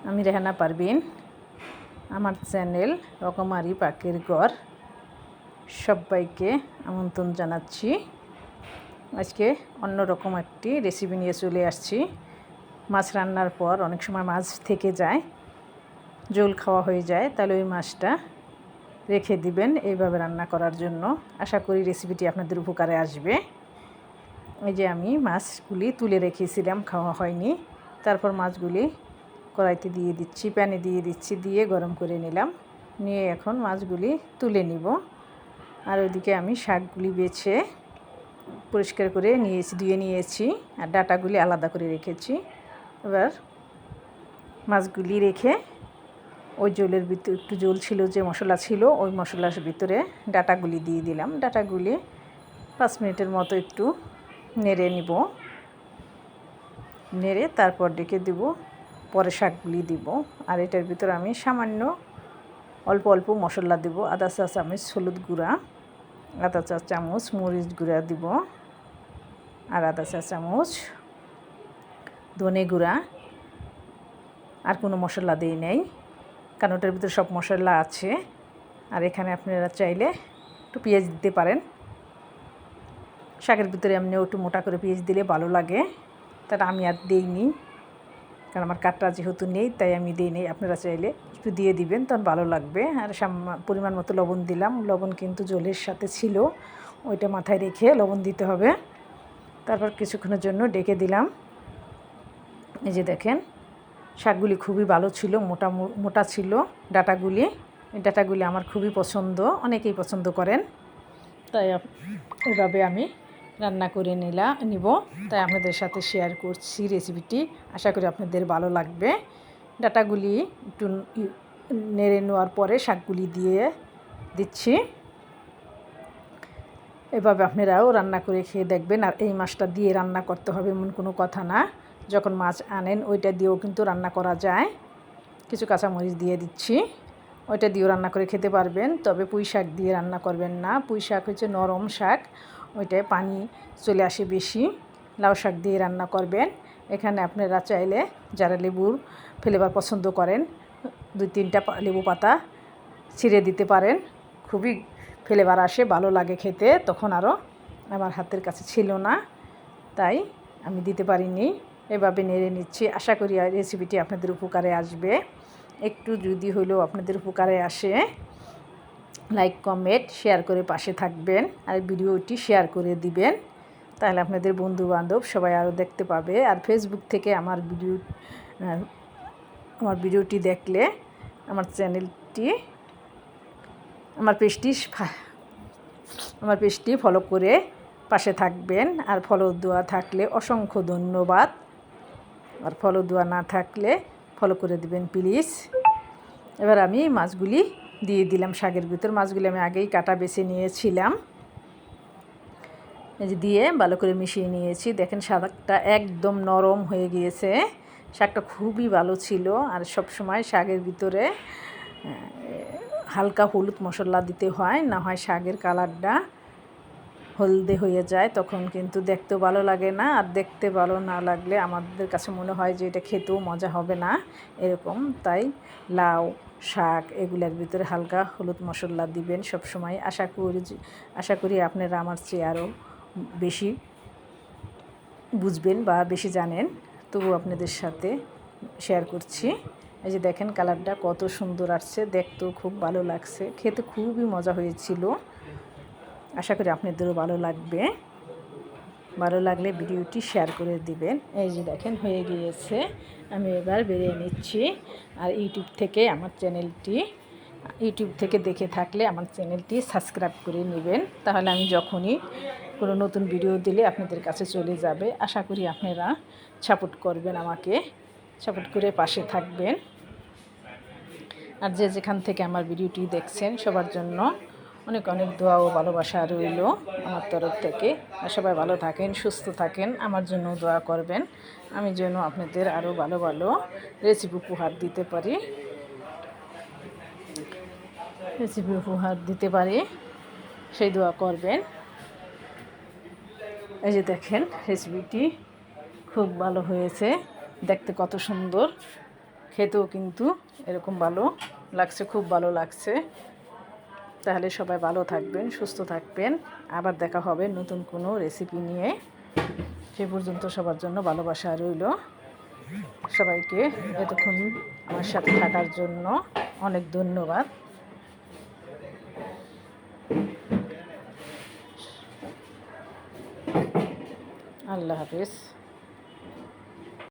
আমি রেহানা পারভিন, আমার চ্যানেল রকমারি পাকের ঘর সবাইকে আমন্ত্রণ জানাচ্ছি। আজকে অন্যরকম একটি রেসিপি নিয়ে চলে আসছি। মাছ রান্নার পর অনেক সময় মাছ থেকে যায়, ঝোল খাওয়া হয়ে যায়, তাহলে ওই মাছটা রেখে দিবেন এইভাবে রান্না করার জন্য। আশা করি রেসিপিটি আপনাদের উপকারে আসবে। এই যে আমি মাছগুলি তুলে রেখেছিলাম, খাওয়া হয়নি। তারপর মাছগুলি কড়াইতে দিয়ে দিচ্ছি, প্যানে দিয়ে দিচ্ছি, দিয়ে গরম করে নিলাম। নিয়ে এখন মাছগুলি তুলে নিব। আর ওইদিকে আমি শাকগুলি বেছে পরিষ্কার করে ধুয়ে নিয়েছি, আর ডাঁটাগুলি আলাদা করে রেখেছি। এবার মাছগুলি রেখে ওই ঝোলের ভিতরে একটু ঝোল ছিল, যে মশলা ছিল ওই মশলার ভিতরে ডাঁটাগুলি দিয়ে দিলাম। ডাঁটাগুলি 5 মিনিটের মতো একটু নেড়ে নিব। নেড়ে তারপর ডেকে দেব, পরে শাকগুলি দিব। আর এটার ভিতরে আমি সামান্য অল্প অল্প মশলা দেব। আধা চা চামচ হলুদ গুঁড়া, আধা চা চামচ মরিচ গুঁড়া দিব, আর আধা চা চামচ ধনে গুঁড়া। আর কোনো মশলা দিই নেই, কারণ ওটার ভিতরে সব মশলা আছে। আর এখানে আপনারা চাইলে একটু পেঁয়াজ দিতে পারেন। শাকের ভিতরে এমনিও একটু মোটা করে পেঁয়াজ দিলে ভালো লাগে, তার আমি আর দিইনি, কারণ আমার কাটটা যেহেতু নেই তাই আমি দিই নেই। আপনারা চাইলে একটু দিয়ে দিবেন, তখন ভালো লাগবে। আর পরিমাণ মতো লবণ দিলাম। লবণ কিন্তু ঝোলের সাথে ছিল, ওইটা মাথায় রেখে লবণ দিতে হবে। তারপর কিছুক্ষণের জন্য ডেকে দিলাম। এই যে দেখেন, শাকগুলি খুবই ভালো ছিল, মোটা মোটা ছিল ডাঁটাগুলি। এই ডাঁটাগুলি আমার খুবই পছন্দ, অনেকেই পছন্দ করেন। তাই এভাবে আমি রান্না করে নিব। তাই আপনাদের সাথে শেয়ার করছি রেসিপিটি। আশা করি আপনাদের ভালো লাগবে। ডাঁটাগুলি একটু নেড়ে নেওয়ার পরে শাকগুলি দিয়ে দিচ্ছি। এভাবে আপনারাও রান্না করে খেয়ে দেখবেন। আর এই মাছটা দিয়ে রান্না করতে হবে এমন কোনো কথা না। যখন মাছ আনেন ওইটা দিয়েও কিন্তু রান্না করা যায়। কিছু কাঁচামরিচ দিয়ে দিচ্ছি, ওইটা দিয়েও রান্না করে খেতে পারবেন। তবে পুঁই শাক দিয়ে রান্না করবেন না। পুঁই শাক হচ্ছে নরম শাক, ওইটায় পানি চলে আসে বেশি। লাউ শাক দিয়ে রান্না করবেন। এখানে আপনারা চাইলে যারা লেবুর ফ্লেভার পছন্দ করেন 2-3টা লেবু পাতা ছিঁড়ে দিতে পারেন, খুবই ফ্লেভার আসে, ভালো লাগে খেতে। তখন আরও আমার হাতের কাছে ছিল না, তাই আমি দিতে পারিনি। এভাবে নেড়ে নিচ্ছি। আশা করি রেসিপিটি আপনাদের উপকারে আসবে। একটু যদি হলেও আপনাদের উপকারে আসে, লাইক কমেন্ট শেয়ার করে পাশে থাকবেন। আর ভিডিওটি শেয়ার করে দিবেন, তাহলে আপনাদের বন্ধু বান্ধব সবাই আরও দেখতে পাবে। আর ফেসবুক থেকে আমার ভিডিওটি দেখলে আমার চ্যানেলটি, আমার পেজটি ফলো করে পাশে থাকবেন। আর ফলো দেওয়া থাকলে অসংখ্য ধন্যবাদ। আর ফলো দেওয়া না থাকলে ফলো করে দিবেন প্লিজ। এবার আমি মাছগুলি দিয়ে দিলাম শাকের ভিতর। মাছগুলি আমি আগেই কাটা বেছে নিয়েছিলাম। এই যে দিয়ে ভালো করে মিশিয়ে নিয়েছি। দেখেন শাকটা একদম নরম হয়ে গিয়েছে। শাকটা খুবই ভালো ছিল। আর সব সময় শাকের ভিতরে হালকা হলুদ মশলা দিতে হয়, না হয় শাকের কালারটা হলদে হয়ে যায়, তখন কিন্তু দেখতেও ভালো লাগে না। আর দেখতে ভালো না লাগলে আমাদের কাছে মনে হয় যে এটা খেতেও মজা হবে না, এরকম। তাই লাউ শাক এগুলোর ভিতরে হালকা হলুদ মশলা দিবেন সব সময়। আশা করি আপনারা আমার চেয়ে আরও বেশি বুঝবেন বা বেশি জানেন, তবু আপনাদের সাথে শেয়ার করছি। এই যে দেখেন কালারটা কত সুন্দর আসছে, দেখতেও খুব ভালো লাগছে, খেতে খুবই মজা হয়েছিল। আশা করি আপনাদেরও ভালো লাগবে। ভালো লাগলে ভিডিওটি শেয়ার করে দিবেন। এই যে দেখেন হয়ে গিয়েছে, আমি এবার বেরিয়ে নিচ্ছি। আর ইউটিউব থেকে দেখে থাকলে আমার চ্যানেলটি সাবস্ক্রাইব করে নেবেন, তাহলে আমি যখনই কোনো নতুন ভিডিও দিলে আপনাদের কাছে চলে যাবে। আশা করি আপনারা সাপোর্ট করবেন, আমাকে সাপোর্ট করে পাশে থাকবেন। আর যে যেখান থেকে আমার ভিডিওটি দেখছেন সবার জন্য অনেক অনেক দোয়া ও ভালোবাসা রইল আমার তরফ থেকে। আর সবাই ভালো থাকেন, সুস্থ থাকেন, আমার জন্য দোয়া করবেন, আমি যেন আপনাদের আরও ভালো ভালো রেসিপি উপহার দিতে পারি, সেই দোয়া করবেন। এই যে দেখেন রেসিপিটি খুব ভালো হয়েছে, দেখতে কত সুন্দর, খেতেও কিন্তু এরকম ভালো লাগছে, খুব ভালো লাগছে। তাহলে সবাই ভালো থাকবেন, সুস্থ থাকবেন। আবার দেখা হবে নতুন কোনো রেসিপি নিয়ে। সে পর্যন্ত সবার জন্য ভালোবাসা রইল। সবাইকে এতক্ষণ আমার সাথে থাকার জন্য অনেক ধন্যবাদ। আল্লাহ হাফেজ।